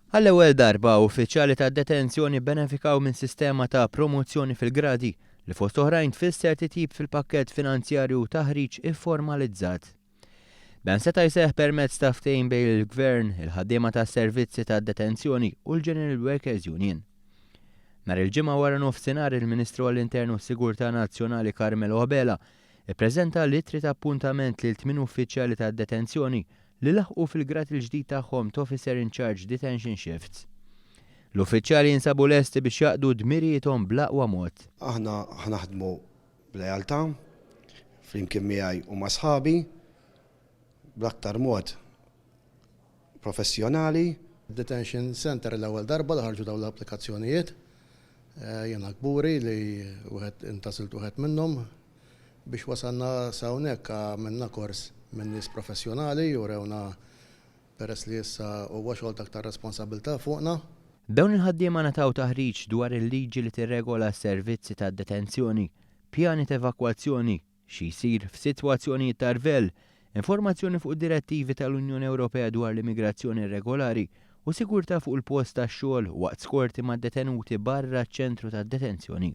Għall-ewwel darba uffiċjali ta' detenzjoni benefikaw minn sistema ta' promozzjoni fil-gradi li fost oħrajn tfisser titjib fil-pakkett finanzjarju taħriġ ifformalizzat. Dan seta' jseħħ permezz ta' ftehim bejn il-Gvern, il-ħaddiema tas servizzi ta' detenzjoni u l-General Workers Union. Nhar il-ġimgħa wara nofsinhar il-Ministru għall-Internu s-Sigurtà Nazzjonali Carmelo Abela ippreżenta littri ta' appuntament lil 8 uffiċjali ta' detenzjoni li laħqu fil-grad il-ġdid tagħhom ta' Officer in Charge Detention Shifts. L-uffiċjali jinsabu lesti biex jaqdu dmirietom bl-aqwa mod. Aħna ħanaħdmu b'lealtà flimkien miegħi u ma' sħabi bl-aktar mod professjonali. Detention Center l-ewwel darba li ħarġu dawn l-applikazzjonijiet. Jiena kburi li intasilt wieħed minnhom biex wasalna sa hawnhekk għamilna kors minn nies professjonali u rewna peress li issa huwa xogħol aktar responsabilità fuqna. Dawn il-ħaddiema nataw taħriġ dwar il-liġi li tirregola s-servizzi ta' detenzjoni, pjani ta' evakwazzjoni, xi jsir f'sitwazzjonijiet ta' rvell, informazzjoni fuq direttivi tal-Unjoni Ewropea dwar l-immigrazzjoni regolari u sigurtà fuq il-post tax-xogħol waqt skorti mad detenuti barra ċ-ċentru tad-detenzjoni.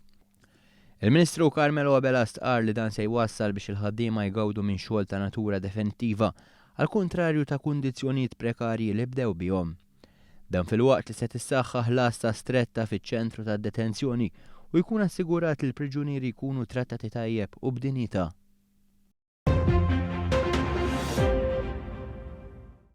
Il-Ministru Carmelo Abela stqar li dan se jwassal biex il-ħaddiema jgawdu minn xogħol ta' natura defenittiva għal kontrarju ta' kundizzjonijiet prekarji li bdew bihom. Dan fil-waqt li se tissaħħaħ ħlas stretta fiċ-ċentru tad-detenzjoni u jkun assigurat li l-priġunieri jkunu trattati tajjeb u b'dinjità.